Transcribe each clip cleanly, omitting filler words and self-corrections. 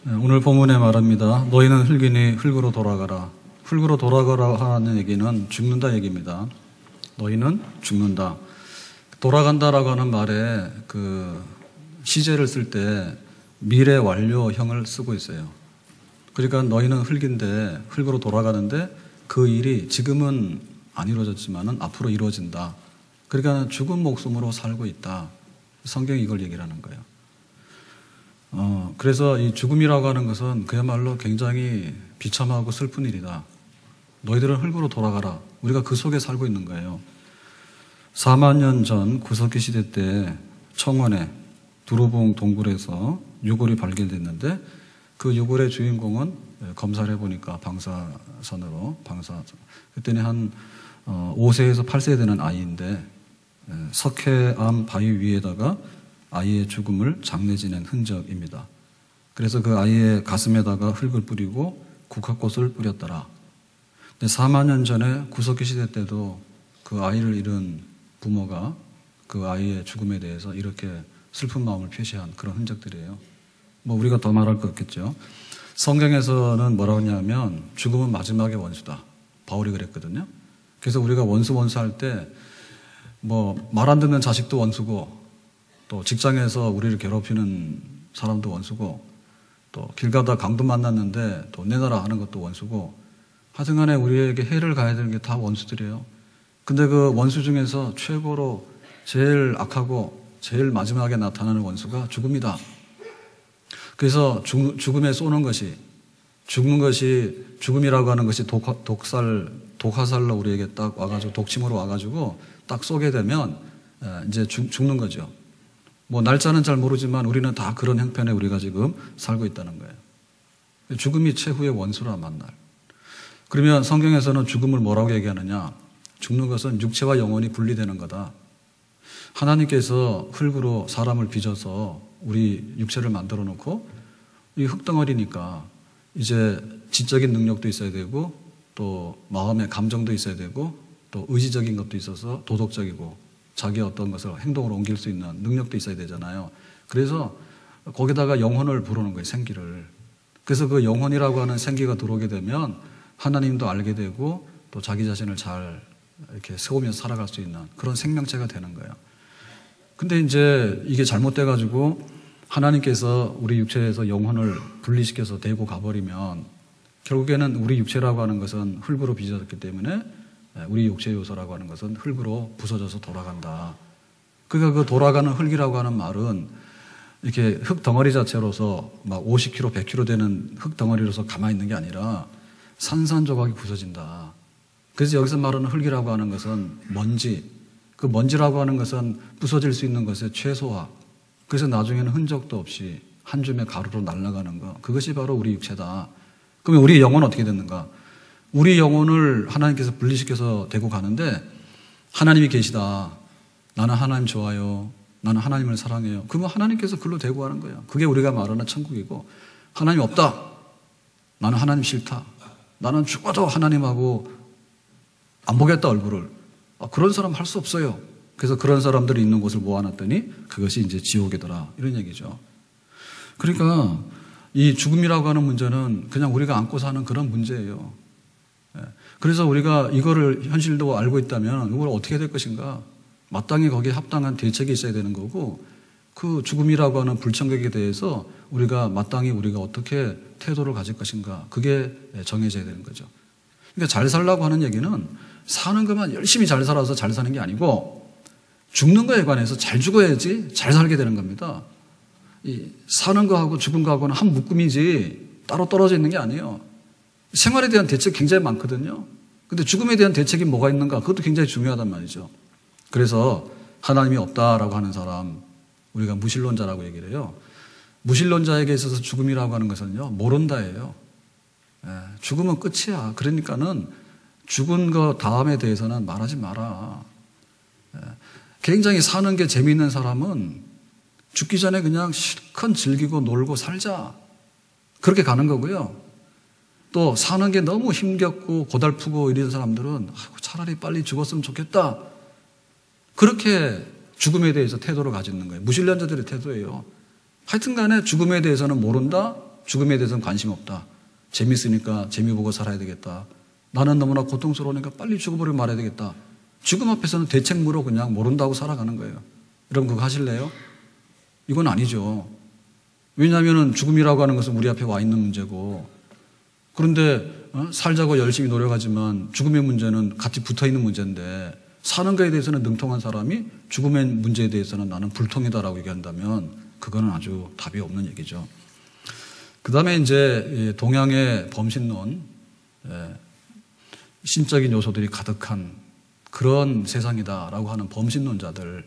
오늘 본문에 말합니다. 너희는 흙이니 흙으로 돌아가라. 흙으로 돌아가라 하는 얘기는 죽는다 얘기입니다. 너희는 죽는다. 돌아간다라고 하는 말에 그 시제를 쓸 때 미래 완료형을 쓰고 있어요. 그러니까 너희는 흙인데 흙으로 돌아가는데 그 일이 지금은 안 이루어졌지만은 앞으로 이루어진다. 그러니까 죽은 목숨으로 살고 있다. 성경이 이걸 얘기를 하는 거예요. 그래서 이 죽음이라고 하는 것은 그야말로 굉장히 비참하고 슬픈 일이다. 너희들은 흙으로 돌아가라. 우리가 그 속에 살고 있는 거예요. 4만 년 전 구석기 시대 때 청원에 두루봉 동굴에서 유골이 발견됐는데 그 유골의 주인공은 검사를 해보니까 그때는 한 5세에서 8세 되는 아이인데 석회암 바위 위에다가 아이의 죽음을 장례지낸 흔적입니다. 그래서 그 아이의 가슴에다가 흙을 뿌리고 국화꽃을 뿌렸더라. 근데 4만 년 전에 구석기 시대 때도 그 아이를 잃은 부모가 그 아이의 죽음에 대해서 이렇게 슬픈 마음을 표시한 그런 흔적들이에요. 뭐 우리가 더 말할 거 없겠죠. 성경에서는 뭐라고 하냐면 죽음은 마지막의 원수다. 바울이 그랬거든요. 그래서 우리가 원수 할 때 뭐 말 안 듣는 자식도 원수고 또 직장에서 우리를 괴롭히는 사람도 원수고 또 길 가다 강도 만났는데 돈 내놔라 하는 것도 원수고 하여튼간에 우리에게 해를 가야 되는 게 다 원수들이에요. 근데 그 원수 중에서 최고로 제일 악하고 제일 마지막에 나타나는 원수가 죽음이다. 그래서 죽음에 쏘는 것이 죽음이라고 하는 것이 독화살로 우리에게 딱 와가지고 독침으로 와가지고 딱 쏘게 되면 이제 죽는 거죠. 뭐 날짜는 잘 모르지만 우리는 다 그런 형편에 우리가 지금 살고 있다는 거예요. 죽음이 최후의 원수라 만날. 그러면 성경에서는 죽음을 뭐라고 얘기하느냐? 죽는 것은 육체와 영혼이 분리되는 거다. 하나님께서 흙으로 사람을 빚어서 우리 육체를 만들어 놓고 이 흙덩어리니까 이제 지적인 능력도 있어야 되고 또 마음의 감정도 있어야 되고 또 의지적인 것도 있어서 도덕적이고 자기의 어떤 것을 행동으로 옮길 수 있는 능력도 있어야 되잖아요. 그래서 거기다가 영혼을 부르는 거예요. 생기를. 그래서 그 영혼이라고 하는 생기가 들어오게 되면 하나님도 알게 되고 또 자기 자신을 잘 이렇게 세우면서 살아갈 수 있는 그런 생명체가 되는 거예요. 근데 이제 이게 잘못돼가지고 하나님께서 우리 육체에서 영혼을 분리시켜서 데리고 가버리면 결국에는 우리 육체라고 하는 것은 흙으로 빚어졌기 때문에 우리 육체 요소라고 하는 것은 흙으로 부서져서 돌아간다. 그러니까 그 돌아가는 흙이라고 하는 말은 이렇게 흙 덩어리 자체로서 막 50kg, 100kg 되는 흙 덩어리로서 가만히 있는 게 아니라 산산조각이 부서진다. 그래서 여기서 말하는 흙이라고 하는 것은 먼지, 그 먼지라고 하는 것은 부서질 수 있는 것의 최소화. 그래서 나중에는 흔적도 없이 한 줌의 가루로 날아가는 것. 그것이 바로 우리 육체다. 그러면 우리 영혼은 어떻게 됐는가? 우리 영혼을 하나님께서 분리시켜서 데리고 가는데 하나님이 계시다. 나는 하나님 좋아요. 나는 하나님을 사랑해요. 그러면 하나님께서 글로 데리고 가는 거예요. 그게 우리가 말하는 천국이고 하나님 없다. 나는 하나님 싫다. 나는 죽어도 하나님하고 안 보겠다 얼굴을. 그런 사람 할 수 없어요. 그래서 그런 사람들이 있는 곳을 모아놨더니 그것이 이제 지옥이더라. 이런 얘기죠. 그러니까 이 죽음이라고 하는 문제는 그냥 우리가 안고 사는 그런 문제예요. 그래서 우리가 이거를 현실도 알고 있다면 이걸 어떻게 될 것인가? 마땅히 거기에 합당한 대책이 있어야 되는 거고 그 죽음이라고 하는 불청객에 대해서 우리가 마땅히 우리가 어떻게 태도를 가질 것인가? 그게 정해져야 되는 거죠. 그러니까 잘 살라고 하는 얘기는 사는 것만 열심히 잘 살아서 잘 사는 게 아니고 죽는 거에 관해서 잘 죽어야지 잘 살게 되는 겁니다. 이 사는 거하고 죽은 거하고는 한 묶음이지 따로 떨어져 있는 게 아니에요. 생활에 대한 대책 굉장히 많거든요. 근데 죽음에 대한 대책이 뭐가 있는가? 그것도 굉장히 중요하단 말이죠. 그래서 하나님이 없다라고 하는 사람, 우리가 무신론자라고 얘기를 해요. 무신론자에게 있어서 죽음이라고 하는 것은요, 모른다예요. 죽음은 끝이야. 그러니까는 죽은 거 다음에 대해서는 말하지 마라. 굉장히 사는 게 재미있는 사람은 죽기 전에 그냥 실컷 즐기고 놀고 살자. 그렇게 가는 거고요. 또 사는 게 너무 힘겹고 고달프고 이런 사람들은 차라리 빨리 죽었으면 좋겠다. 그렇게 죽음에 대해서 태도를 가지는 거예요. 무신론자들의 태도예요. 하여튼 간에 죽음에 대해서는 모른다. 죽음에 대해서는 관심 없다. 재밌으니까 재미 보고 살아야 되겠다. 나는 너무나 고통스러우니까 빨리 죽어버리고 말아야 되겠다. 죽음 앞에서는 대책무로 그냥 모른다고 살아가는 거예요. 여러분 그거 하실래요? 이건 아니죠. 왜냐하면 죽음이라고 하는 것은 우리 앞에 와 있는 문제고, 그런데 살자고 열심히 노력하지만 죽음의 문제는 같이 붙어있는 문제인데, 사는 것에 대해서는 능통한 사람이 죽음의 문제에 대해서는 나는 불통이다라고 얘기한다면 그거는 아주 답이 없는 얘기죠. 그 다음에 이제 동양의 범신론, 신적인 요소들이 가득한 그런 세상이다라고 하는 범신론자들,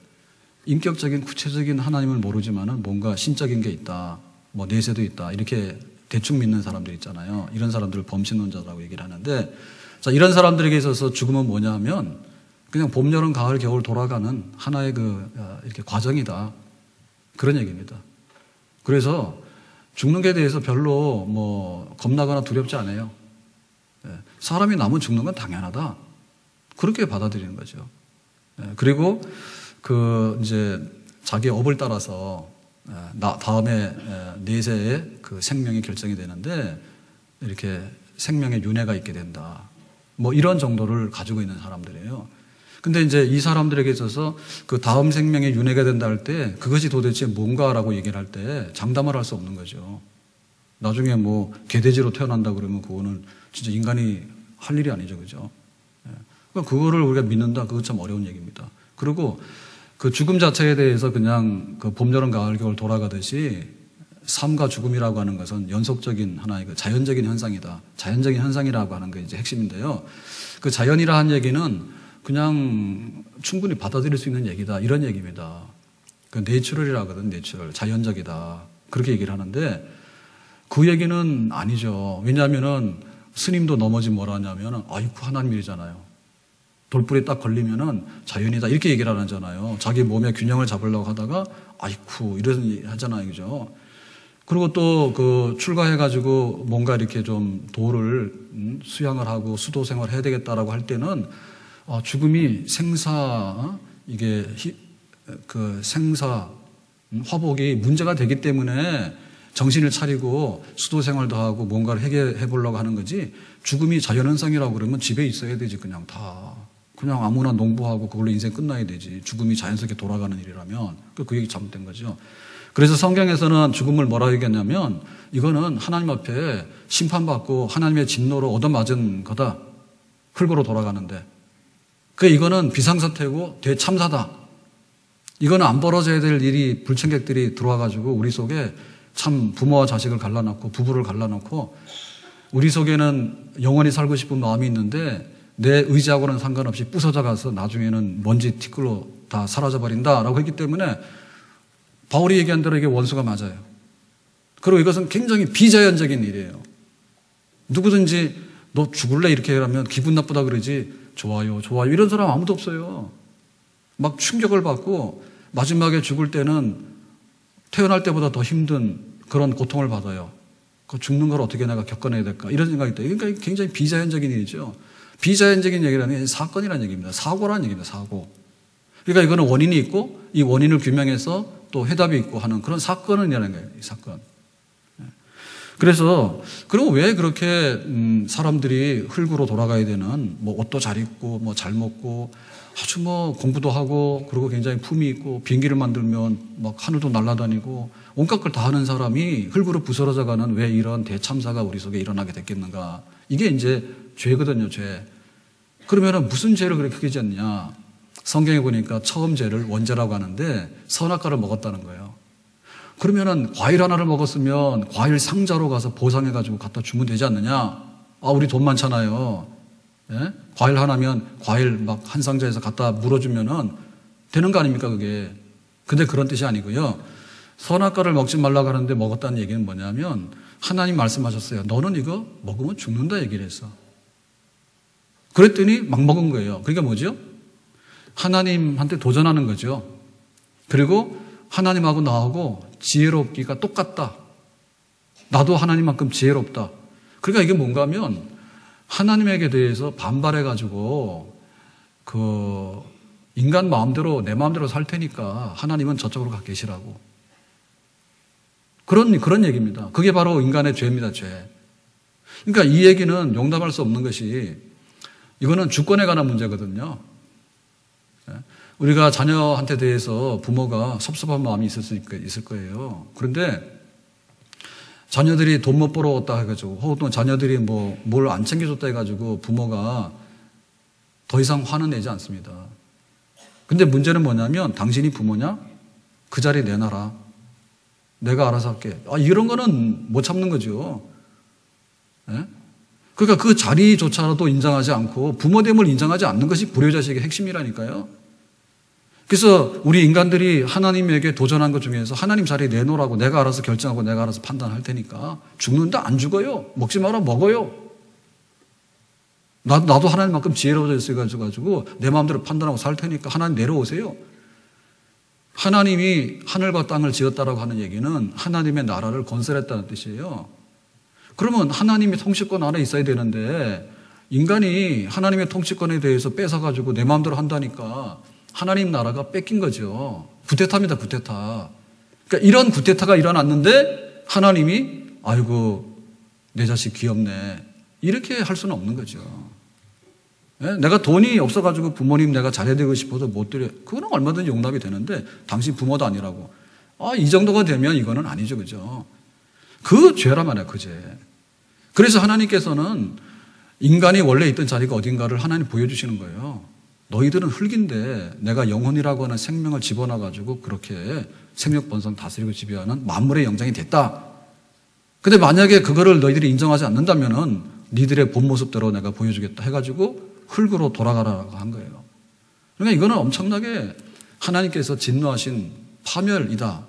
인격적인 구체적인 하나님을 모르지만은 뭔가 신적인 게 있다, 뭐 내세도 있다, 이렇게 대충 믿는 사람들 있잖아요. 이런 사람들을 범신론자라고 얘기를 하는데, 자, 이런 사람들에게 있어서 죽음은 뭐냐 하면 그냥 봄, 여름, 가을, 겨울 돌아가는 하나의 이렇게 과정이다, 그런 얘기입니다. 그래서 죽는 게 대해서 별로 뭐 겁나거나 두렵지 않아요. 사람이 남은 죽는 건 당연하다, 그렇게 받아들이는 거죠. 그리고 이제 자기 업을 따라서 다음에 내세에 그 생명이 결정이 되는데 이렇게 생명의 윤회가 있게 된다, 뭐 이런 정도를 가지고 있는 사람들이에요. 근데 이제 이 사람들에게 있어서 그 다음 생명의 윤회가 된다 할 때 그것이 도대체 뭔가라고 얘기를 할 때 장담을 할 수 없는 거죠. 나중에 뭐 개돼지로 태어난다 그러면 그거는 진짜 인간이 할 일이 아니죠, 그죠? 그러니까 그거를 우리가 믿는다, 그거 참 어려운 얘기입니다. 그리고 그 죽음 자체에 대해서 그냥 그 봄, 여름, 가을, 겨울 돌아가듯이 삶과 죽음이라고 하는 것은 연속적인 하나의 그 자연적인 현상이다. 자연적인 현상이라고 하는 게 이제 핵심인데요. 그 자연이라 한 얘기는 그냥 충분히 받아들일 수 있는 얘기다, 이런 얘기입니다. 그 내추럴이라고 하거든, 내추럴. 자연적이다, 그렇게 얘기를 하는데 그 얘기는 아니죠. 왜냐하면은 스님도 넘어지 뭐라 하냐면은 아이쿠 하나님이잖아요. 돌불에 딱 걸리면은 자연이다, 이렇게 얘기를 안 하잖아요. 자기 몸의 균형을 잡으려고 하다가 아이쿠 이런 하잖아요, 그죠? 그리고 또 그 출가해가지고 뭔가 이렇게 좀 도를 수양을 하고 수도 생활을 해야 되겠다라고 할 때는 죽음이 생사, 이게 그 생사 화복이 문제가 되기 때문에 정신을 차리고 수도 생활도 하고 뭔가를 해결해 보려고 하는 거지, 죽음이 자연현상이라고 그러면 집에 있어야 되지, 그냥 다. 그냥 아무나 농부하고 그걸로 인생 끝나야 되지. 죽음이 자연스럽게 돌아가는 일이라면. 그 얘기 잘못된 거죠. 그래서 성경에서는 죽음을 뭐라고 얘기하냐면 이거는 하나님 앞에 심판받고 하나님의 진노로 얻어맞은 거다. 흙으로 돌아가는데. 이거는 비상사태고 대참사다. 이거는 안 벌어져야 될 일이 불청객들이 들어와가지고 우리 속에 참 부모와 자식을 갈라놓고 부부를 갈라놓고 우리 속에는 영원히 살고 싶은 마음이 있는데 내 의지하고는 상관없이 부서져 가서 나중에는 먼지 티끌로 다 사라져버린다라고 했기 때문에 바울이 얘기한 대로 이게 원수가 맞아요. 그리고 이것은 굉장히 비자연적인 일이에요. 누구든지 너 죽을래 이렇게 하면 기분 나쁘다 그러지 좋아요, 좋아요 이런 사람 아무도 없어요. 막 충격을 받고 마지막에 죽을 때는 태어날 때보다 더 힘든 그런 고통을 받아요. 그 죽는 걸 어떻게 내가 겪어내야 될까 이런 생각이 들어요. 그러니까 굉장히 비자연적인 일이죠. 비자연적인 얘기라는 게 사건이라는 얘기입니다. 사고라는 얘기입니다. 사고. 그러니까 이거는 원인이 있고 이 원인을 규명해서 또 해답이 있고 하는 그런 사건이라는 거예요. 이 사건. 그래서 그리고 왜 그렇게 사람들이 흙으로 돌아가야 되는 뭐 옷도 잘 입고 뭐 잘 먹고 아주 뭐 공부도 하고 그리고 굉장히 품이 있고 비행기를 만들면 막 하늘도 날아다니고 온갖 걸 다 하는 사람이 흙으로 부스러져 가는 왜 이런 대참사가 우리 속에 일어나게 됐겠는가. 이게 이제 죄거든요, 죄. 그러면은 무슨 죄를 그렇게 크게 짓냐. 성경에 보니까 처음 죄를 원죄라고 하는데 선악과를 먹었다는 거예요. 그러면은 과일 하나를 먹었으면 과일 상자로 가서 보상해가지고 갖다 주면 되지 않느냐. 우리 돈 많잖아요. 예? 과일 하나면 과일 막 한 상자에서 갖다 물어주면은 되는 거 아닙니까, 그게. 근데 그런 뜻이 아니고요. 선악과를 먹지 말라고 하는데 먹었다는 얘기는 뭐냐면 하나님 말씀하셨어요. 너는 이거 먹으면 죽는다 얘기를 했어. 그랬더니 막 먹은 거예요. 그러니까 뭐죠? 하나님한테 도전하는 거죠. 그리고 하나님하고 나하고 지혜롭기가 똑같다. 나도 하나님만큼 지혜롭다. 그러니까 이게 뭔가 하면 하나님에게 대해서 반발해가지고 인간 마음대로 내 마음대로 살 테니까 하나님은 저쪽으로 가 계시라고. 그런 얘기입니다. 그게 바로 인간의 죄입니다, 죄. 그러니까 이 얘기는 용납할 수 없는 것이 이거는 주권에 관한 문제거든요. 우리가 자녀한테 대해서 부모가 섭섭한 마음이 있을 거예요. 그런데 자녀들이 돈 못 벌어왔다 해가지고 혹은 자녀들이 뭘 안 챙겨줬다 해가지고 부모가 더 이상 화는 내지 않습니다. 근데 문제는 뭐냐면 당신이 부모냐? 그 자리 내놔라. 내가 알아서 할게. 이런 거는 못 참는 거죠. 예? 그러니까 그 자리조차도 인정하지 않고 부모됨을 인정하지 않는 것이 불효자식의 핵심이라니까요. 그래서 우리 인간들이 하나님에게 도전한 것 중에서 하나님 자리에 내놓으라고 내가 알아서 결정하고 내가 알아서 판단할 테니까 죽는데 안 죽어요. 먹지 마라 먹어요. 나도 하나님만큼 지혜로워져 있어가지고 내 마음대로 판단하고 살 테니까 하나님 내려오세요. 하나님이 하늘과 땅을 지었다라고 하는 얘기는 하나님의 나라를 건설했다는 뜻이에요. 그러면 하나님의 통치권 안에 있어야 되는데 인간이 하나님의 통치권에 대해서 뺏어가지고 내 마음대로 한다니까 하나님 나라가 뺏긴 거죠. 구테타입니다, 구테타. 그러니까 이런 구테타가 일어났는데 하나님이 아이고 내 자식 귀엽네 이렇게 할 수는 없는 거죠. 예? 내가 돈이 없어가지고 부모님 내가 잘해드리고 싶어도 못 드려. 그거는 얼마든지 용납이 되는데 당신 부모도 아니라고. 이 정도가 되면 이거는 아니죠, 그죠? 그 죄란 말이야, 그 죄. 그래서 하나님께서는 인간이 원래 있던 자리가 어딘가를 하나님 보여주시는 거예요. 너희들은 흙인데 내가 영혼이라고 하는 생명을 집어넣어가지고 그렇게 생명 번성 다스리고 지배하는 만물의 영장이 됐다. 근데 만약에 그거를 너희들이 인정하지 않는다면은 니들의 본 모습대로 내가 보여주겠다 해가지고 흙으로 돌아가라고 한 거예요. 그러니까 이거는 엄청나게 하나님께서 진노하신 파멸이다.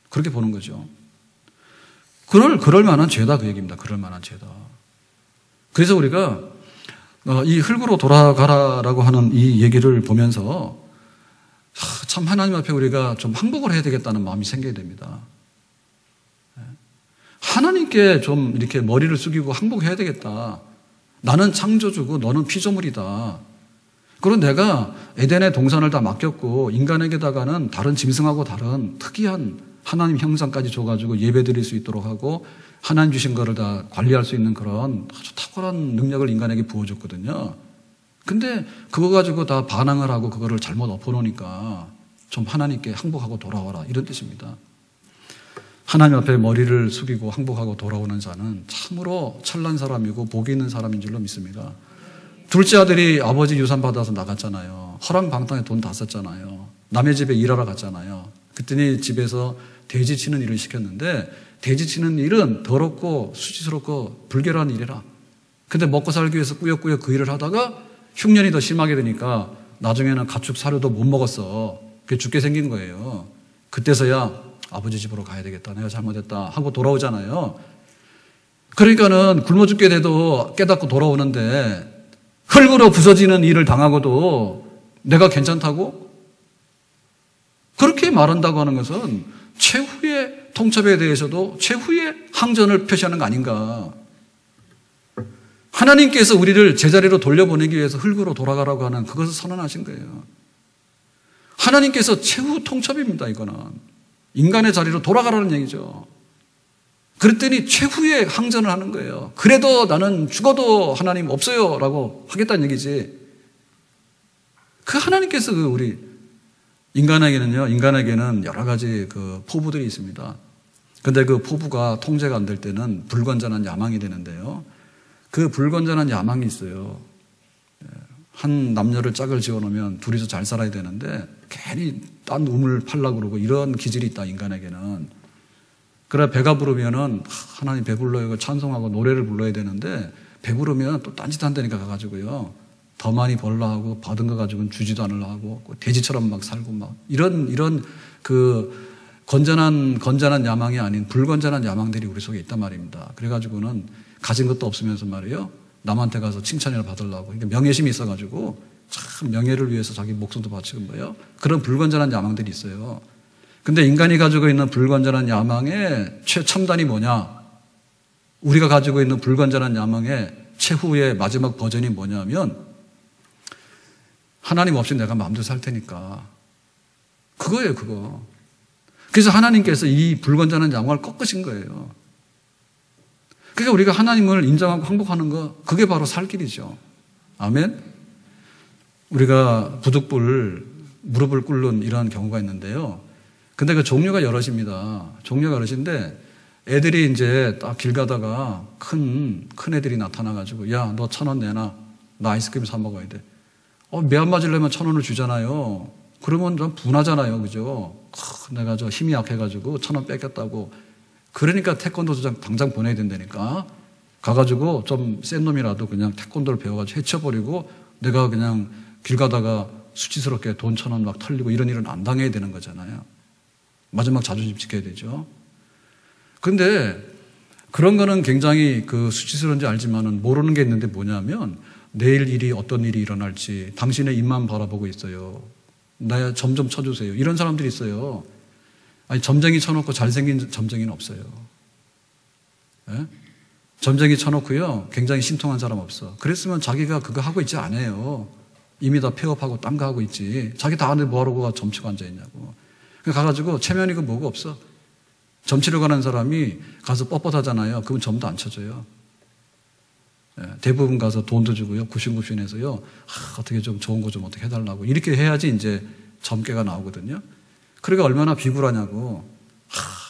그렇게 보는 거죠. 그럴 만한 죄다 그 얘기입니다. 그럴 만한 죄다. 그래서 우리가 이 흙으로 돌아가라라고 하는 이 얘기를 보면서 참 하나님 앞에 우리가 좀 항복을 해야 되겠다는 마음이 생겨야 됩니다. 하나님께 좀 이렇게 머리를 숙이고 항복해야 되겠다. 나는 창조주고 너는 피조물이다. 그리고 내가 에덴의 동산을 다 맡겼고 인간에게다가는 다른 짐승하고 다른 특이한 하나님 형상까지 줘가지고 예배드릴 수 있도록 하고 하나님 주신 거를 다 관리할 수 있는 그런 아주 탁월한 능력을 인간에게 부어줬거든요. 근데 그거 가지고 다 반항을 하고 그거를 잘못 엎어놓으니까 좀 하나님께 항복하고 돌아와라 이런 뜻입니다. 하나님 앞에 머리를 숙이고 항복하고 돌아오는 자는 참으로 찬란 사람이고 복이 있는 사람인 줄로 믿습니다. 둘째 아들이 아버지 유산 받아서 나갔잖아요. 허랑방탕에 돈 다 썼잖아요. 남의 집에 일하러 갔잖아요. 그랬더니 집에서 돼지 치는 일을 시켰는데 돼지 치는 일은 더럽고 수치스럽고 불결한 일이라. 근데 먹고 살기 위해서 꾸역꾸역 그 일을 하다가 흉년이 더 심하게 되니까 나중에는 가축 사료도 못 먹었어. 그게 죽게 생긴 거예요. 그때서야 아버지 집으로 가야 되겠다. 내가 잘못했다 하고 돌아오잖아요. 그러니까는 굶어 죽게 돼도 깨닫고 돌아오는데 흙으로 부서지는 일을 당하고도 내가 괜찮다고? 그렇게 말한다고 하는 것은 최후의 통첩에 대해서도 최후의 항전을 표시하는 거 아닌가. 하나님께서 우리를 제자리로 돌려보내기 위해서 흙으로 돌아가라고 하는 그것을 선언하신 거예요. 하나님께서 최후 통첩입니다. 이거는 인간의 자리로 돌아가라는 얘기죠. 그랬더니 최후의 항전을 하는 거예요. 그래도 나는 죽어도 하나님 없어요 라고 하겠다는 얘기지. 그 하나님께서 우리 인간에게는 여러 가지 그 포부들이 있습니다. 근데 그 포부가 통제가 안 될 때는 불건전한 야망이 되는데요. 그 불건전한 야망이 있어요. 한 남녀를 짝을 지어놓으면 둘이서 잘 살아야 되는데 괜히 딴 우물 팔려고 그러고 이런 기질이 있다, 인간에게는. 그래 배가 부르면은 하나님 배불러요 찬송하고 노래를 불러야 되는데 배부르면 또 딴짓 한다니까 가가지고요. 더 많이 벌라 하고 받은 거 가지고는 주지도 않으려 하고 돼지처럼 막 살고 막 이런 그 건전한 야망이 아닌 불건전한 야망들이 우리 속에 있단 말입니다. 그래가지고는 가진 것도 없으면서 말이에요. 남한테 가서 칭찬을 받으려고. 그러니까 명예심이 있어가지고 참 명예를 위해서 자기 목숨도 바치는 거예요. 그런 불건전한 야망들이 있어요. 근데 인간이 가지고 있는 불건전한 야망의 최첨단이 뭐냐? 우리가 가지고 있는 불건전한 야망의 최후의 마지막 버전이 뭐냐면 하나님 없이 내가 마음대로 살 테니까. 그거예요, 그거. 그래서 하나님께서 이 불건전한 영광을 꺾으신 거예요. 그러니까 우리가 하나님을 인정하고 항복하는 거, 그게 바로 살 길이죠. 아멘? 우리가 부득불 무릎을 꿇는 이러한 경우가 있는데요. 근데 그 종류가 여럿입니다. 종류가 여럿인데 애들이 이제 딱 길 가다가 큰 애들이 나타나가지고, 야, 너 1,000원 내놔. 나 아이스크림 사 먹어야 돼. 매 안 맞으려면 1,000원을 주잖아요. 그러면 좀 분하잖아요. 그죠? 내가 저 힘이 약해가지고 1,000원 뺏겼다고. 그러니까 태권도장 당장 보내야 된다니까. 가가지고 좀 센 놈이라도 그냥 태권도를 배워가지고 해쳐버리고 내가 그냥 길 가다가 수치스럽게 돈 1,000원 막 털리고 이런 일은 안 당해야 되는 거잖아요. 마지막 자존심 지켜야 되죠. 근데 그런 거는 굉장히 그 수치스러운지 알지만은 모르는 게 있는데 뭐냐면 내일 일이 어떤 일이 일어날지 당신의 입만 바라보고 있어요. 나 점점 쳐주세요. 이런 사람들이 있어요. 아니, 점쟁이 쳐놓고 잘생긴 점쟁이는 없어요. 예? 점쟁이 쳐놓고요. 굉장히 신통한 사람 없어. 그랬으면 자기가 그거 하고 있지 않아요. 이미 다 폐업하고 딴 거 하고 있지. 자기 다 하는데 뭐하러 점치고 앉아있냐고. 가가지고 체면이고 뭐가 없어. 점치러 가는 사람이 가서 뻣뻣하잖아요. 그건 점도 안 쳐줘요. 예, 대부분 가서 돈도 주고요. 구신구신해서요. 어떻게 좀 좋은 거 좀 어떻게 해달라고. 이렇게 해야지 이제 점괘가 나오거든요. 그러니까 얼마나 비굴하냐고.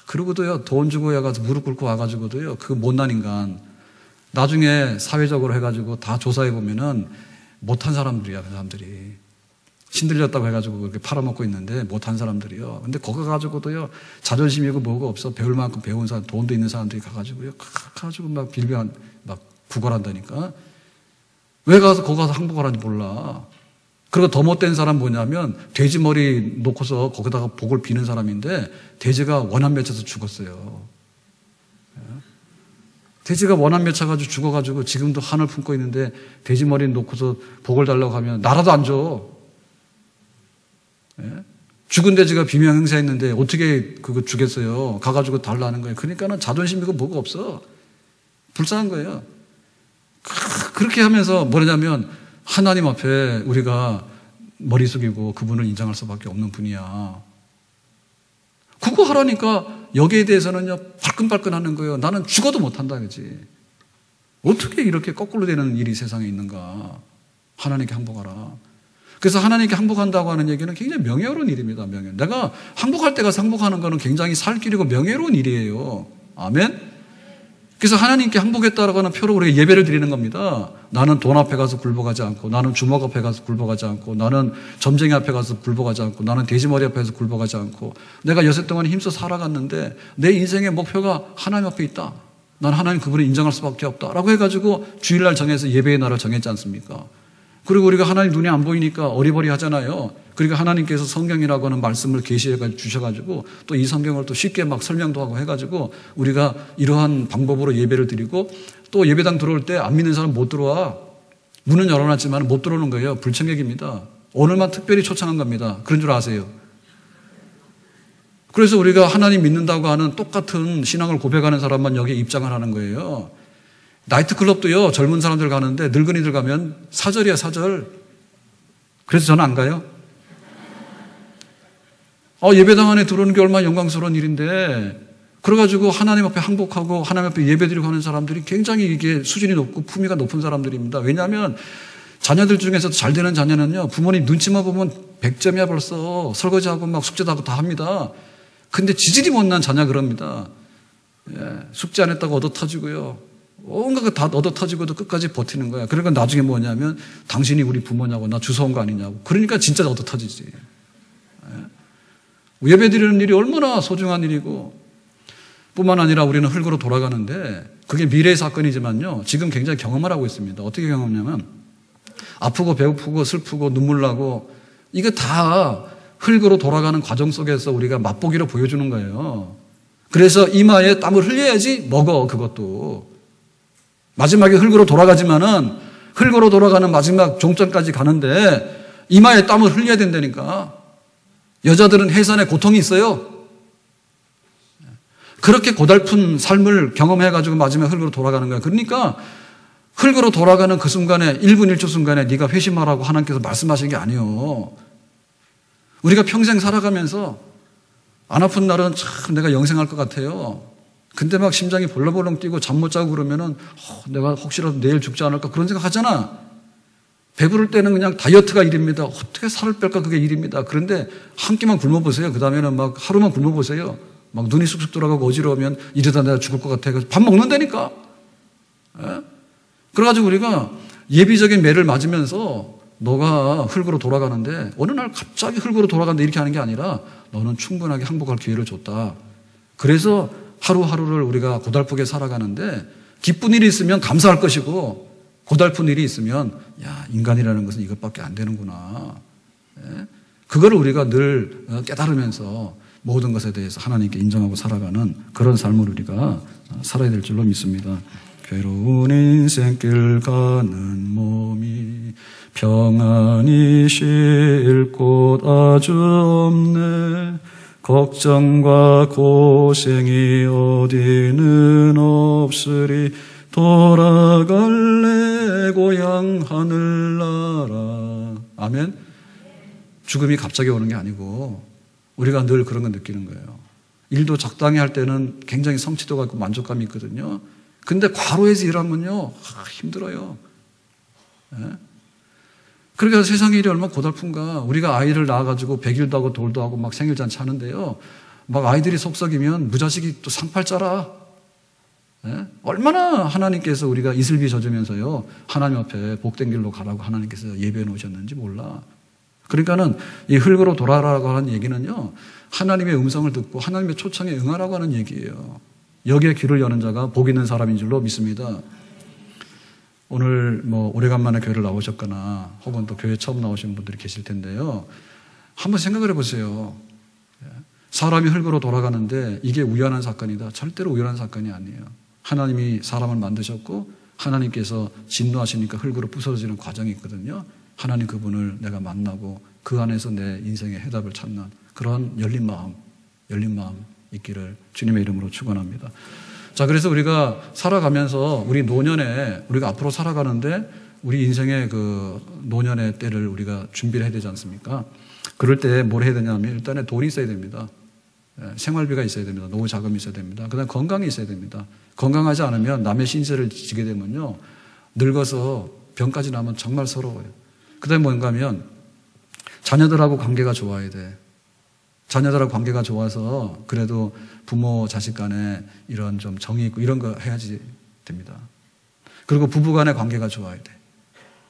그러고도요. 돈 주고 가서 무릎 꿇고 와가지고도요. 그 못난 인간. 나중에 사회적으로 해가지고 다 조사해보면은 못한 사람들이야. 그 사람들이. 신들렸다고 해가지고 그렇게 팔아먹고 있는데 못한 사람들이요. 근데 거기 가가지고도요. 자존심이고 뭐가 없어. 배울 만큼 배운 사람, 돈도 있는 사람들이 가가지고요. 가가지고 막 빌변, 막 구걸한다니까. 왜 가서 거기 가서 항복을 하는지 몰라. 그리고 더 못된 사람 뭐냐면 돼지 머리 놓고서 거기다가 복을 비는 사람인데 돼지가 원한 맺혀서 죽었어요. 돼지가 원한 맺혀가지고 죽어가지고 지금도 한을 품고 있는데 돼지 머리 놓고서 복을 달라고 하면 나라도 안 줘. 죽은 돼지가 비명 행사했는데 어떻게 그거 주겠어요? 가가지고 달라는 거예요. 그러니까는 자존심이고 뭐가 없어. 불쌍한 거예요. 그렇게 하면서 뭐냐면 하나님 앞에 우리가 머리 숙이고 그분을 인정할 수밖에 없는 분이야. 그거 하라니까 여기에 대해서는요 발끈발끈 하는 거예요. 나는 죽어도 못한다 그지. 어떻게 이렇게 거꾸로 되는 일이 세상에 있는가. 하나님께 항복하라. 그래서 하나님께 항복한다고 하는 얘기는 굉장히 명예로운 일입니다. 내가 항복할 때 가서 항복하는 거는 굉장히 살 길이고 명예로운 일이에요. 아멘? 그래서 하나님께 항복했다라고 하는 표로 우리가 예배를 드리는 겁니다. 나는 돈 앞에 가서 굴복하지 않고, 나는 주먹 앞에 가서 굴복하지 않고, 나는 점쟁이 앞에 가서 굴복하지 않고, 나는 돼지머리 앞에 가서 굴복하지 않고, 내가 여세 동안 힘써 살아갔는데 내 인생의 목표가 하나님 앞에 있다. 난 하나님 그분을 인정할 수밖에 없다. 라고 해가지고 주일날 정해서 예배의 날을 정했지 않습니까? 그리고 우리가 하나님 눈에 안 보이니까 어리버리 하잖아요. 그러니까 하나님께서 성경이라고 하는 말씀을 계시해 주셔가지고 또 이 성경을 또 쉽게 막 설명도 하고 해가지고 우리가 이러한 방법으로 예배를 드리고 또 예배당 들어올 때 안 믿는 사람 못 들어와. 문은 열어놨지만 못 들어오는 거예요. 불청객입니다. 오늘만 특별히 초청한 겁니다. 그런 줄 아세요? 그래서 우리가 하나님 믿는다고 하는 똑같은 신앙을 고백하는 사람만 여기에 입장을 하는 거예요. 나이트클럽도요, 젊은 사람들 가는데 늙은이들 가면 사절이야, 사절. 그래서 저는 안 가요. 예배당 안에 들어오는 게 얼마나 영광스러운 일인데, 그래가지고 하나님 앞에 항복하고 하나님 앞에 예배드리고 하는 사람들이 굉장히 이게 수준이 높고 품위가 높은 사람들입니다. 왜냐하면 자녀들 중에서도 잘 되는 자녀는요, 부모님 눈치만 보면 100점이야 벌써. 설거지하고 막 숙제도 하고 다 합니다. 근데 지질이 못난 자녀 그럽니다. 숙제 안 했다고 얻어 터지고요. 온갖 거 다 얻어 터지고도 끝까지 버티는 거야. 그러니까 나중에 뭐냐면 당신이 우리 부모냐고 나 주워온 거 아니냐고. 그러니까 진짜 얻어 터지지. 예배드리는 일이 얼마나 소중한 일이고 뿐만 아니라 우리는 흙으로 돌아가는데 그게 미래의 사건이지만요. 지금 굉장히 경험을 하고 있습니다. 어떻게 경험하냐면 아프고 배고프고 슬프고 눈물 나고 이거 다 흙으로 돌아가는 과정 속에서 우리가 맛보기로 보여주는 거예요. 그래서 이마에 땀을 흘려야지 먹어 그것도. 마지막에 흙으로 돌아가지만은 흙으로 돌아가는 마지막 종점까지 가는데 이마에 땀을 흘려야 된다니까. 여자들은 해산에 고통이 있어요. 그렇게 고달픈 삶을 경험해가지고 마지막에 흙으로 돌아가는 거야. 그러니까 흙으로 돌아가는 그 순간에 1분 1초 순간에 네가 회심하라고 하나님께서 말씀하신 게 아니에요. 우리가 평생 살아가면서 안 아픈 날은 참 내가 영생할 것 같아요. 근데 막 심장이 벌렁벌렁 뛰고 잠 못 자고 그러면은 내가 혹시라도 내일 죽지 않을까 그런 생각 하잖아. 배부를 때는 그냥 다이어트가 일입니다. 어떻게 살을 뺄까 그게 일입니다. 그런데 한 끼만 굶어보세요. 그 다음에는 막 하루만 굶어보세요. 막 눈이 쑥쑥 돌아가고 어지러우면 이러다 내가 죽을 것 같아. 밥 먹는다니까. 예? 그래가지고 우리가 예비적인 매를 맞으면서 너가 흙으로 돌아가는데 어느 날 갑자기 흙으로 돌아간다 이렇게 하는 게 아니라 너는 충분하게 항복할 기회를 줬다. 그래서 하루하루를 우리가 고달프게 살아가는데 기쁜 일이 있으면 감사할 것이고 고달픈 일이 있으면 야 인간이라는 것은 이것밖에 안 되는구나. 예? 그거를 우리가 늘 깨달으면서 모든 것에 대해서 하나님께 인정하고 살아가는 그런 삶을 우리가 살아야 될 줄로 믿습니다. 괴로운 인생길 가는 몸이 평안히 쉴 곳 아주 없네. 걱정과 고생이 어디는 없으리. 돌아갈래 고향 하늘나라. 아멘. 죽음이 갑자기 오는 게 아니고 우리가 늘 그런 걸 느끼는 거예요. 일도 적당히 할 때는 굉장히 성취도가 있고 만족감이 있거든요. 근데 과로해서 일하면요 힘들어요. 예? 그러니까 세상의 일이 얼마나 고달픈가. 우리가 아이를 낳아가지고 100일도 하고 돌도 하고 막 생일잔치 하는데요. 막 아이들이 속썩이면 무자식이 또 상팔자라. 예? 얼마나 하나님께서 우리가 이슬비 젖으면서요 하나님 앞에 복된 길로 가라고 하나님께서 예배해 놓으셨는지 몰라. 그러니까는 이 흙으로 돌아가라고 하는 얘기는요 하나님의 음성을 듣고 하나님의 초청에 응하라고 하는 얘기예요. 여기에 귀를 여는 자가 복 있는 사람인 줄로 믿습니다. 오늘 뭐 오래간만에 교회를 나오셨거나 혹은 또 교회 처음 나오신 분들이 계실 텐데요. 한번 생각을 해보세요. 사람이 흙으로 돌아가는데 이게 우연한 사건이다. 절대로 우연한 사건이 아니에요. 하나님이 사람을 만드셨고 하나님께서 진노하시니까 흙으로 부서지는 과정이 있거든요. 하나님 그분을 내가 만나고 그 안에서 내 인생의 해답을 찾는 그런 열린 마음 있기를 주님의 이름으로 축원합니다. 자, 그래서 우리가 살아가면서 우리 노년에 우리가 앞으로 살아가는데 우리 인생의 그 노년의 때를 우리가 준비를 해야 되지 않습니까? 그럴 때 뭘 해야 되냐면 일단에 돈이 있어야 됩니다. 생활비가 있어야 됩니다. 노후 자금이 있어야 됩니다. 그다음에 건강이 있어야 됩니다. 건강하지 않으면 남의 신세를 지게 되면요 늙어서 병까지 나면 정말 서러워요. 그다음에 뭔가 하면 자녀들하고 관계가 좋아야 돼. 자녀들하고 관계가 좋아서 그래도 부모 자식 간에 이런 좀 정이 있고 이런 거 해야지 됩니다. 그리고 부부 간의 관계가 좋아야 돼.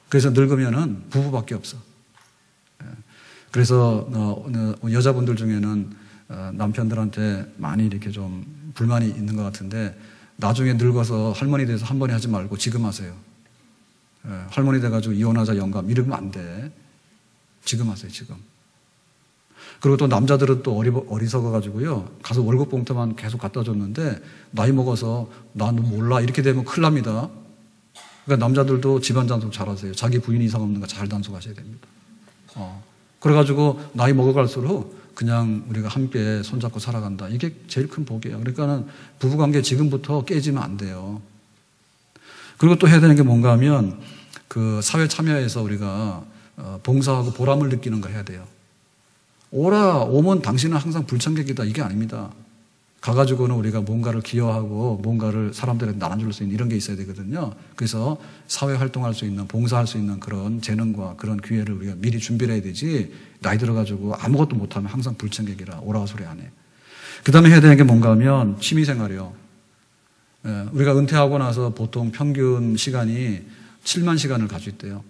그래서 늙으면은 부부밖에 없어. 그래서 여자분들 중에는 남편들한테 많이 이렇게 좀 불만이 있는 것 같은데 나중에 늙어서 할머니 돼서 한 번에 하지 말고 지금 하세요. 할머니 돼가지고 이혼하자 영감 이러면 안 돼. 지금 하세요. 지금. 그리고 또 남자들은 또 어리석어가지고요 가서 월급 봉투만 계속 갖다 줬는데 나이 먹어서 나는 몰라 이렇게 되면 큰일 납니다. 그러니까 남자들도 집안 단속 잘하세요. 자기 부인 이상 없는 거 잘 단속하셔야 됩니다. 그래가지고 나이 먹어갈수록 그냥 우리가 함께 손잡고 살아간다. 이게 제일 큰 복이에요. 그러니까는 부부관계 지금부터 깨지면 안 돼요. 그리고 또 해야 되는 게 뭔가 하면 그 사회 참여에서 우리가 봉사하고 보람을 느끼는 거 해야 돼요. 오면 당신은 항상 불청객이다. 이게 아닙니다. 가가지고는 우리가 뭔가를 기여하고 뭔가를 사람들한테 나눠줄 수 있는 이런 게 있어야 되거든요. 그래서 사회 활동할 수 있는 봉사할 수 있는 그런 재능과 그런 기회를 우리가 미리 준비를 해야 되지 나이 들어가지고 아무것도 못하면 항상 불청객이라 오라고 소리 안 해. 그 다음에 해야 되는 게 뭔가 하면 취미생활이요. 우리가 은퇴하고 나서 보통 평균 시간이 7만 시간을 가지고 있대요.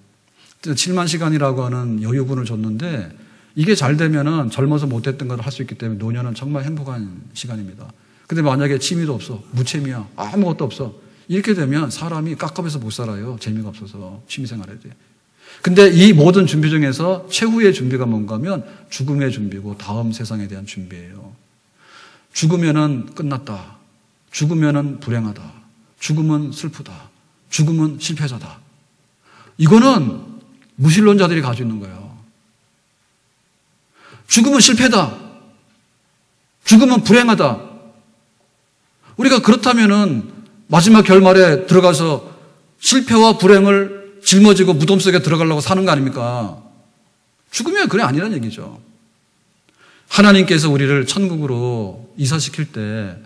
7만 시간이라고 하는 여유분을 줬는데 이게 잘 되면은 젊어서 못했던 걸 할 수 있기 때문에 노년은 정말 행복한 시간입니다. 근데 만약에 취미도 없어, 무취미야, 아무것도 없어. 이렇게 되면 사람이 깝깝해서 못 살아요. 재미가 없어서 취미생활 해야 돼. 근데 이 모든 준비 중에서 최후의 준비가 뭔가 하면 죽음의 준비고 다음 세상에 대한 준비예요. 죽으면은 끝났다. 죽으면은 불행하다. 죽음은 슬프다. 죽음은 실패자다. 이거는 무신론자들이 가지고 있는 거예요. 죽음은 실패다. 죽음은 불행하다. 우리가 그렇다면은 마지막 결말에 들어가서 실패와 불행을 짊어지고 무덤 속에 들어가려고 사는 거 아닙니까? 죽으면 그래 아니란 얘기죠. 하나님께서 우리를 천국으로 이사시킬 때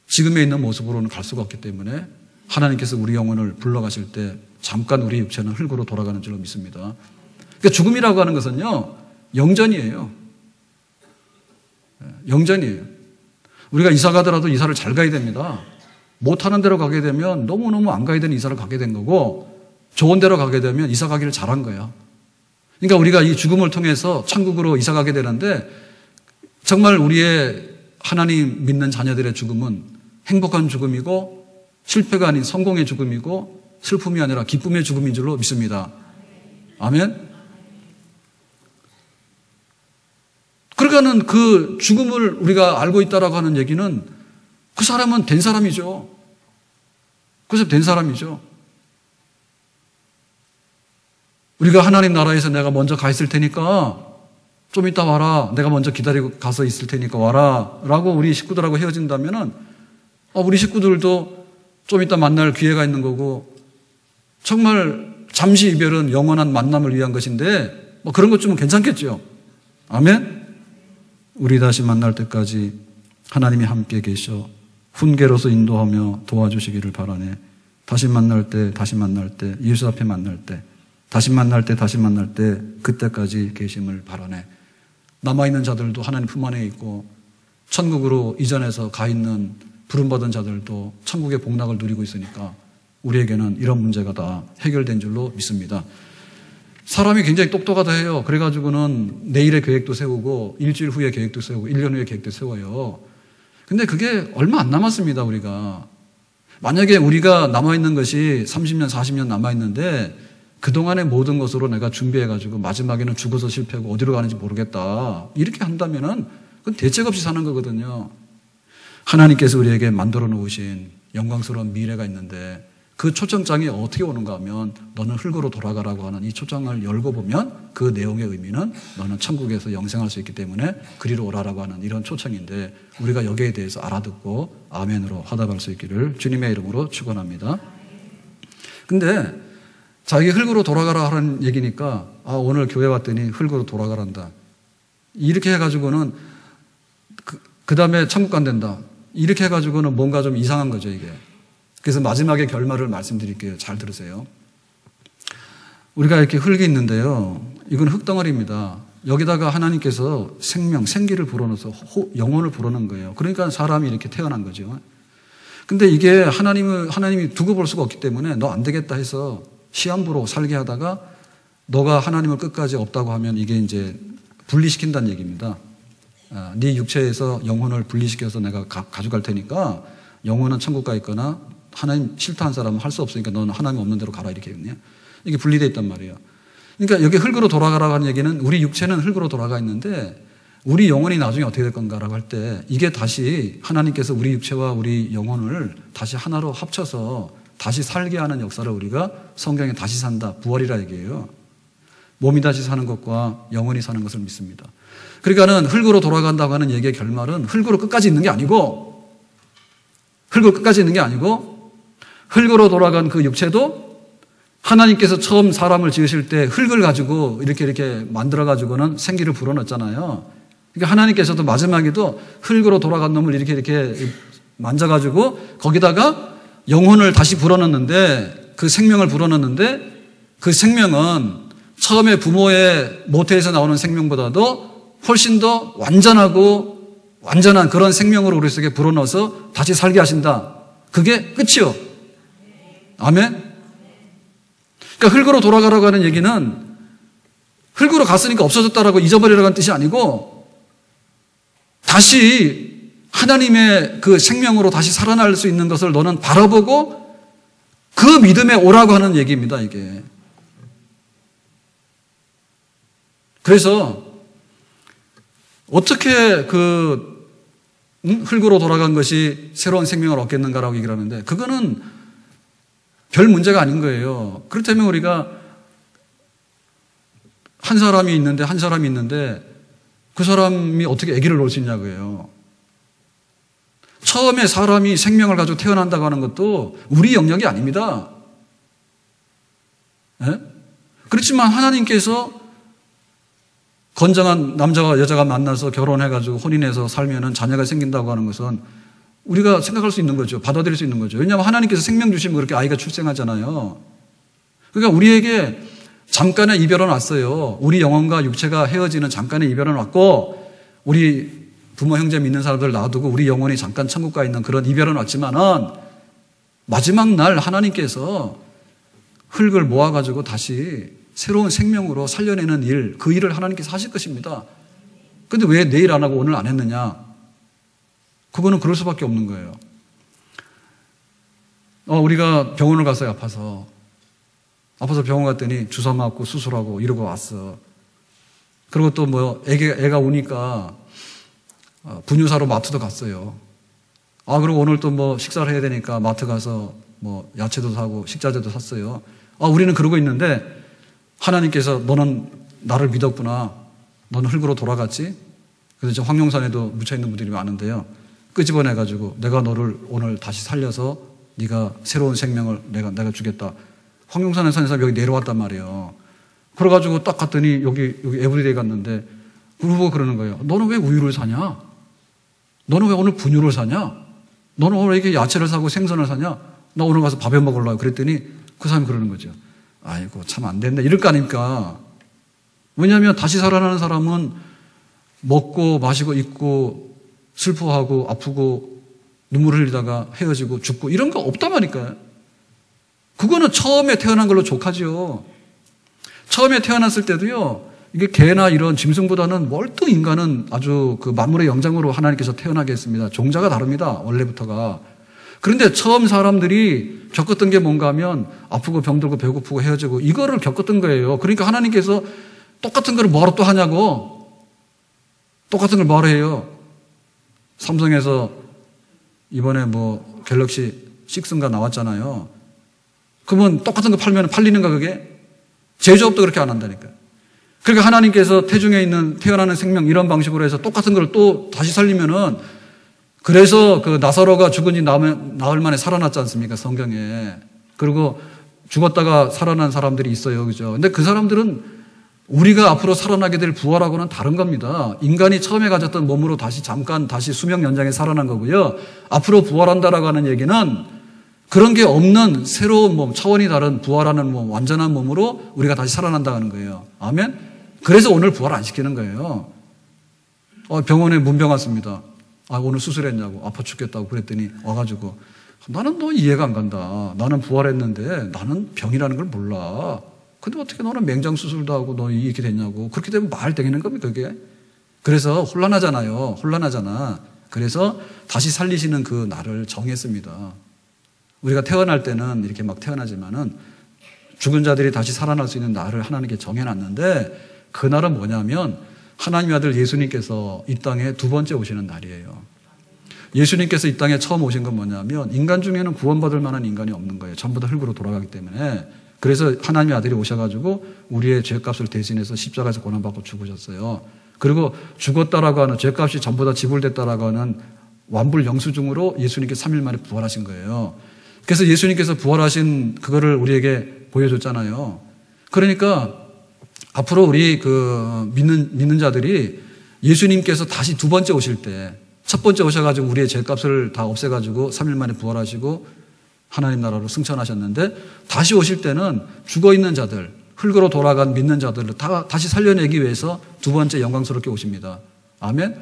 지금에 있는 모습으로는 갈 수가 없기 때문에 하나님께서 우리 영혼을 불러가실 때 잠깐 우리 육체는 흙으로 돌아가는 줄로 믿습니다. 그러니까 죽음이라고 하는 것은요, 영전이에요. 영전이에요. 우리가 이사 가더라도 이사를 잘 가야 됩니다. 못하는 데로 가게 되면 너무너무 안 가야 되는 이사를 가게 된 거고, 좋은 데로 가게 되면 이사 가기를 잘한 거예요. 그러니까 우리가 이 죽음을 통해서 천국으로 이사 가게 되는데, 정말 우리의 하나님 믿는 자녀들의 죽음은 행복한 죽음이고, 실패가 아닌 성공의 죽음이고, 슬픔이 아니라 기쁨의 죽음인 줄로 믿습니다. 아멘? 그러니까는 그 죽음을 우리가 알고 있다라고 하는 얘기는 그 사람은 된 사람이죠. 그래서 된 사람이죠. 우리가 하나님 나라에서 내가 먼저 가 있을 테니까 좀 이따 와라. 내가 먼저 기다리고 가서 있을 테니까 와라. 라고 우리 식구들하고 헤어진다면은 우리 식구들도 좀 이따 만날 기회가 있는 거고, 정말 잠시 이별은 영원한 만남을 위한 것인데 뭐 그런 것 좀 괜찮겠죠. 아멘? 우리 다시 만날 때까지 하나님이 함께 계셔 훈계로서 인도하며 도와주시기를 바라네. 다시 만날 때 예수 앞에 만날 때 다시 만날 때 그때까지 계심을 바라네. 남아있는 자들도 하나님 품 안에 있고 천국으로 이전해서 가 있는 부름받은 자들도 천국의 복락을 누리고 있으니까 우리에게는 이런 문제가 다 해결된 줄로 믿습니다. 사람이 굉장히 똑똑하다 해요. 그래가지고는 내일의 계획도 세우고 일주일 후의 계획도 세우고 1년 후의 계획도 세워요. 근데 그게 얼마 안 남았습니다. 우리가 만약에 우리가 남아있는 것이 30년 40년 남아있는데 그동안의 모든 것으로 내가 준비해가지고 마지막에는 죽어서 실패하고 어디로 가는지 모르겠다 이렇게 한다면은 그건 대책 없이 사는 거거든요. 하나님께서 우리에게 만들어 놓으신 영광스러운 미래가 있는데 그 초청장이 어떻게 오는가 하면 너는 흙으로 돌아가라고 하는 이 초청을 열고 보면 그 내용의 의미는 너는 천국에서 영생할 수 있기 때문에 그리로 오라라고 하는 이런 초청인데, 우리가 여기에 대해서 알아듣고 아멘으로 화답할 수 있기를 주님의 이름으로 축원합니다. 근데 자기 흙으로 돌아가라 하는 얘기니까 오늘 교회 왔더니 흙으로 돌아가란다 이렇게 해가지고는 그 다음에 천국 간댄다 이렇게 해가지고는 뭔가 좀 이상한 거죠 이게. 그래서 마지막에 결말을 말씀드릴게요. 잘 들으세요. 우리가 이렇게 흙이 있는데요, 이건 흙덩어리입니다. 여기다가 하나님께서 생기를 불어넣어서 영혼을 불어넣은 거예요. 그러니까 사람이 이렇게 태어난 거죠. 근데 이게 하나님이 두고 볼 수가 없기 때문에 너 안 되겠다 해서 시한부로 살게 하다가 너가 하나님을 끝까지 없다고 하면 이게 이제 분리시킨다는 얘기입니다. 네 육체에서 영혼을 분리시켜서 내가 가져갈 테니까 영혼은 천국 가 있거나 하나님 싫다 한 사람은 할 수 없으니까 너는 하나님 없는 데로 가라 이렇게 했네요. 이게 분리되어 있단 말이에요. 그러니까 여기 흙으로 돌아가라고 하는 얘기는 우리 육체는 흙으로 돌아가 있는데 우리 영혼이 나중에 어떻게 될 건가라고 할 때 이게 다시 하나님께서 우리 육체와 우리 영혼을 다시 하나로 합쳐서 다시 살게 하는 역사를 우리가 성경에 다시 산다, 부활이라 얘기해요. 몸이 다시 사는 것과 영혼이 사는 것을 믿습니다. 그러니까는 흙으로 돌아간다고 하는 얘기의 결말은 흙으로 끝까지 있는 게 아니고 흙으로 돌아간 그 육체도 하나님께서 처음 사람을 지으실 때 흙을 가지고 이렇게 만들어가지고는 생기를 불어넣었잖아요. 그러니까 하나님께서도 마지막에도 흙으로 돌아간 놈을 이렇게 만져가지고 거기다가 영혼을 다시 불어넣는데 그 생명을 불어넣는데 그 생명은 처음에 부모의 모태에서 나오는 생명보다도 훨씬 더 완전한 그런 생명으로 우리 속에 불어넣어서 다시 살게 하신다. 그게 끝이요. 아멘? 그러니까 흙으로 돌아가라고 하는 얘기는 흙으로 갔으니까 없어졌다라고 잊어버리라고 하는 뜻이 아니고 다시 하나님의 그 생명으로 다시 살아날 수 있는 것을 너는 바라보고 그 믿음에 오라고 하는 얘기입니다, 이게. 그래서 어떻게 흙으로 돌아간 것이 새로운 생명을 얻겠는가라고 얘기를 하는데 그거는 별 문제가 아닌 거예요. 그렇다면 우리가 한 사람이 있는데 그 사람이 어떻게 아기를 놓을 수 있냐고요. 처음에 사람이 생명을 가지고 태어난다고 하는 것도 우리 영역이 아닙니다. 네? 그렇지만 하나님께서 건장한 남자와 여자가 만나서 결혼해가지고 혼인해서 살면은 자녀가 생긴다고 하는 것은 우리가 생각할 수 있는 거죠. 받아들일 수 있는 거죠. 왜냐하면 하나님께서 생명 주시면 그렇게 아이가 출생하잖아요. 그러니까 우리에게 잠깐의 이별은 왔어요. 우리 영혼과 육체가 헤어지는 잠깐의 이별은 왔고, 우리 부모 형제 믿는 사람들 놔두고 우리 영혼이 잠깐 천국 가 있는 그런 이별은 왔지만은 마지막 날 하나님께서 흙을 모아가지고 다시 새로운 생명으로 살려내는 일, 그 일을 하나님께서 하실 것입니다. 근데 왜 내일 안 하고 오늘 안 했느냐? 그거는 그럴 수밖에 없는 거예요. 우리가 병원을 갔어요. 아파서 병원 갔더니 주사 맞고 수술하고 이러고 왔어. 그리고 또 뭐 애가 우니까 분유사로 마트도 갔어요. 그리고 오늘 또 뭐 식사를 해야 되니까 마트 가서 뭐 야채도 사고 식자재도 샀어요. 우리는 그러고 있는데 하나님께서 너는 나를 믿었구나. 너는 흙으로 돌아갔지? 그래서 저 황룡산에도 묻혀있는 분들이 많은데요. 끄집어내가지고 내가 너를 오늘 다시 살려서 네가 새로운 생명을 내가 주겠다. 황룡산에 사는 사람이 여기 내려왔단 말이에요. 그래가지고 딱 갔더니 여기 에브리데이 갔는데 그러고 그러는 거예요. 너는 왜 우유를 사냐? 너는 왜 오늘 분유를 사냐? 너는 오늘 왜 이렇게 야채를 사고 생선을 사냐? 나 오늘 가서 밥해 먹으려고 그랬더니 그 사람이 그러는 거죠. 아이고 참 안 된다. 이럴 거 아닙니까? 왜냐하면 다시 살아나는 사람은 먹고 마시고 입고 슬퍼하고 아프고 눈물 흘리다가 헤어지고 죽고 이런 거 없단 말이니까요. 그거는 처음에 태어난 걸로 족하죠. 처음에 태어났을 때도요, 이게 개나 이런 짐승보다는 월등 인간은 아주 그 만물의 영장으로 하나님께서 태어나게 했습니다. 종자가 다릅니다. 원래부터가. 그런데 처음 사람들이 겪었던 게 뭔가 하면 아프고 병들고 배고프고 헤어지고 이거를 겪었던 거예요. 그러니까 하나님께서 똑같은 걸 뭐하러 또 하냐고. 똑같은 걸 뭐하러 해요. 삼성에서 이번에 뭐 갤럭시 6인가 나왔잖아요. 그러면 똑같은 거 팔면 팔리는가 그게? 제조업도 그렇게 안 한다니까요. 그러니까 하나님께서 태중에 있는 태어나는 생명 이런 방식으로 해서 똑같은 걸 또 다시 살리면은, 그래서 그 나사로가 죽은 지 나흘 만에 살아났지 않습니까? 성경에. 그리고 죽었다가 살아난 사람들이 있어요. 그죠? 근데 그 사람들은 우리가 앞으로 살아나게 될 부활하고는 다른 겁니다. 인간이 처음에 가졌던 몸으로 다시 수명 연장에 살아난 거고요. 앞으로 부활한다라고 하는 얘기는 그런 게 없는 새로운 몸, 차원이 다른 부활하는 몸, 완전한 몸으로 우리가 다시 살아난다는 거예요. 아멘? 그래서 오늘 부활 안 시키는 거예요. 병원에 문병 왔습니다. 오늘 수술했냐고. 아파 죽겠다고 그랬더니 와가지고 나는 너 이해가 안 간다. 나는 부활했는데 나는 병이라는 걸 몰라. 근데 어떻게 너는 맹장 수술도 하고 너 이렇게 됐냐고. 그렇게 되면 말 되겠는 겁니까 그게? 그래서 혼란하잖아. 그래서 다시 살리시는 그 날을 정했습니다. 우리가 태어날 때는 이렇게 막 태어나지만은 죽은 자들이 다시 살아날 수 있는 날을 하나님께 정해놨는데, 그 날은 뭐냐면 하나님의 아들 예수님께서 이 땅에 두 번째 오시는 날이에요. 예수님께서 이 땅에 처음 오신 건 뭐냐면 인간 중에는 구원받을 만한 인간이 없는 거예요. 전부 다 흙으로 돌아가기 때문에. 그래서 하나님의 아들이 오셔가지고 우리의 죄값을 대신해서 십자가에서 고난받고 죽으셨어요. 그리고 죽었다라고 하는, 죄값이 전부 다 지불됐다라고 하는 완불 영수증으로 예수님께 3일 만에 부활하신 거예요. 그래서 예수님께서 부활하신 그거를 우리에게 보여줬잖아요. 그러니까 앞으로 우리 믿는 자들이 예수님께서 다시 두 번째 오실 때, 첫 번째 오셔가지고 우리의 죄값을 다 없애가지고 3일 만에 부활하시고 하나님 나라로 승천하셨는데, 다시 오실 때는 죽어있는 자들, 흙으로 돌아간 믿는 자들을 다시 살려내기 위해서 두 번째 영광스럽게 오십니다. 아멘?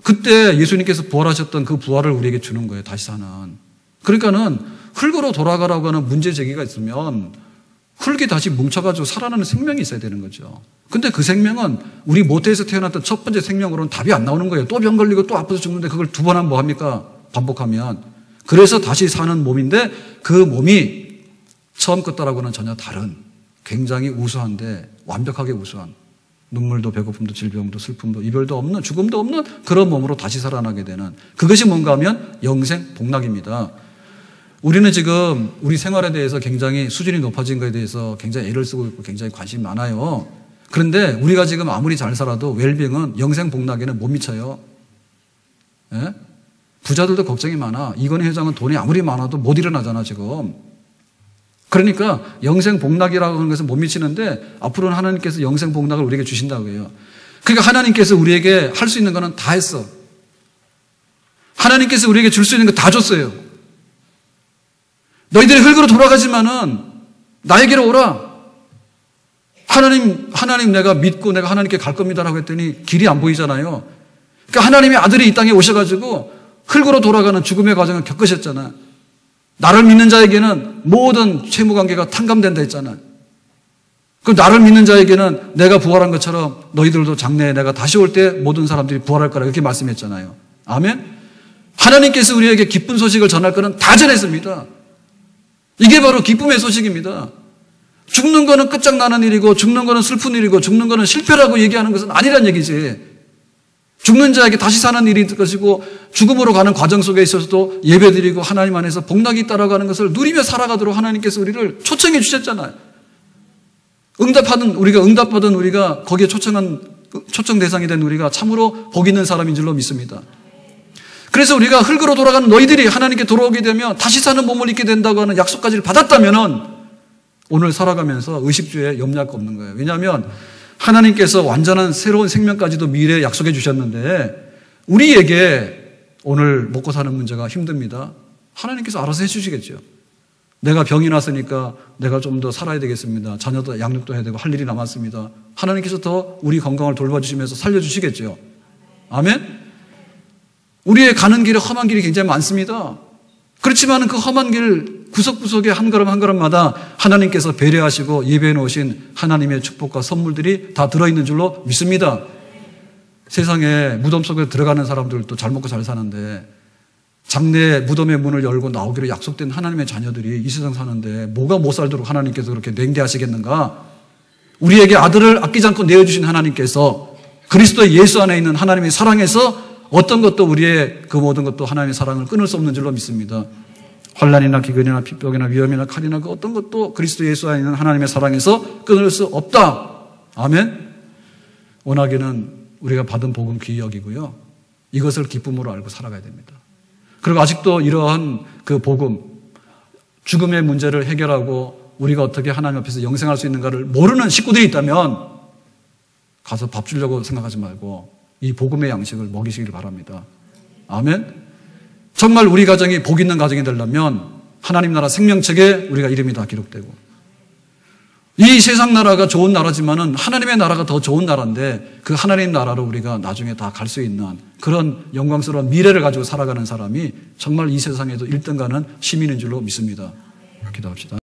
그때 예수님께서 부활하셨던 그 부활을 우리에게 주는 거예요. 다시 사는. 그러니까는 흙으로 돌아가라고 하는 문제 제기가 있으면 흙이 다시 뭉쳐가지고 살아나는 생명이 있어야 되는 거죠. 근데 그 생명은 우리 모태에서 태어났던 첫 번째 생명으로는 답이 안 나오는 거예요. 또 병 걸리고 또 아파서 죽는데 그걸 두 번 하면 뭐 합니까? 반복하면. 그래서 다시 사는 몸인데, 그 몸이 처음 것다라고는 전혀 다른, 굉장히 우수한데 완벽하게 우수한, 눈물도 배고픔도 질병도 슬픔도 이별도 없는, 죽음도 없는 그런 몸으로 다시 살아나게 되는, 그것이 뭔가 하면 영생 복락입니다. 우리는 지금 우리 생활에 대해서 굉장히 수준이 높아진 것에 대해서 굉장히 애를 쓰고 있고 굉장히 관심이 많아요. 그런데 우리가 지금 아무리 잘 살아도 웰빙은 영생 복락에는 못 미쳐요. 예? 부자들도 걱정이 많아. 이건희 회장은 돈이 아무리 많아도 못 일어나잖아 지금. 그러니까 영생 복락이라고 하는 것은 못 미치는데, 앞으로는 하나님께서 영생 복락을 우리에게 주신다고 해요. 그러니까 하나님께서 우리에게 할 수 있는 거는 다 했어. 하나님께서 우리에게 줄 수 있는 거 다 줬어요. 너희들이 흙으로 돌아가지만은 나에게로 오라. 하나님 내가 믿고 내가 하나님께 갈 겁니다라고 했더니 길이 안 보이잖아요. 그러니까 하나님의 아들이 이 땅에 오셔가지고 흙으로 돌아가는 죽음의 과정을 겪으셨잖아. 나를 믿는 자에게는 모든 채무관계가 탕감된다 했잖아. 그 나를 믿는 자에게는 내가 부활한 것처럼 너희들도 장래에 내가 다시 올 때 모든 사람들이 부활할 거라 이렇게 말씀했잖아요. 아멘? 하나님께서 우리에게 기쁜 소식을 전할 거는 다 전했습니다. 이게 바로 기쁨의 소식입니다. 죽는 거는 끝장나는 일이고 죽는 거는 슬픈 일이고 죽는 거는 실패라고 얘기하는 것은 아니란 얘기지. 죽는 자에게 다시 사는 일이 있을 것이고 죽음으로 가는 과정 속에 있어서도 예배드리고 하나님 안에서 복락이 있다라고 하는 것을 누리며 살아가도록 하나님께서 우리를 초청해 주셨잖아요. 우리가 응답받은 우리가 거기에 초청 대상이 된 우리가 참으로 복 있는 사람인 줄로 믿습니다. 그래서 우리가 흙으로 돌아가는 너희들이 하나님께 돌아오게 되면 다시 사는 몸을 입게 된다고 하는 약속까지를 받았다면은 오늘 살아가면서 의식주에 염려할 거 없는 거예요. 왜냐하면 하나님께서 완전한 새로운 생명까지도 미래에 약속해 주셨는데 우리에게 오늘 먹고 사는 문제가 힘듭니다. 하나님께서 알아서 해 주시겠죠. 내가 병이 났으니까 내가 좀 더 살아야 되겠습니다. 자녀도 양육도 해야 되고 할 일이 남았습니다. 하나님께서 더 우리 건강을 돌봐주시면서 살려주시겠죠. 아멘? 우리의 가는 길에 험한 길이 굉장히 많습니다. 그렇지만 그 험한 길 구석구석에 한 걸음 한 걸음마다 하나님께서 배려하시고 예배해 놓으신 하나님의 축복과 선물들이 다 들어있는 줄로 믿습니다. 세상에 무덤 속에 들어가는 사람들도 잘 먹고 잘 사는데 장래에 무덤의 문을 열고 나오기로 약속된 하나님의 자녀들이 이 세상 사는데 뭐가 못 살도록 하나님께서 그렇게 냉대하시겠는가? 우리에게 아들을 아끼지 않고 내어주신 하나님께서 그리스도 예수 안에 있는 하나님의 사랑에서 어떤 것도 우리의 그 모든 것도 하나님의 사랑을 끊을 수 없는 줄로 믿습니다. 환난이나 기근이나 핍박이나 위험이나 칼이나 그 어떤 것도 그리스도 예수 안에 있는 하나님의 사랑에서 끊을 수 없다. 아멘. 원하기는 우리가 받은 복음 귀히 여기고요. 이것을 기쁨으로 알고 살아가야 됩니다. 그리고 아직도 이러한 그 복음, 죽음의 문제를 해결하고 우리가 어떻게 하나님 앞에서 영생할 수 있는가를 모르는 식구들이 있다면 가서 밥 주려고 생각하지 말고 이 복음의 양식을 먹이시길 바랍니다. 아멘. 정말 우리 가정이 복 있는 가정이 되려면 하나님 나라 생명책에 우리가 이름이 다 기록되고 이 세상 나라가 좋은 나라지만은 하나님의 나라가 더 좋은 나라인데 그 하나님 나라로 우리가 나중에 다 갈 수 있는 그런 영광스러운 미래를 가지고 살아가는 사람이 정말 이 세상에도 1등 가는 시민인 줄로 믿습니다. 기도합시다.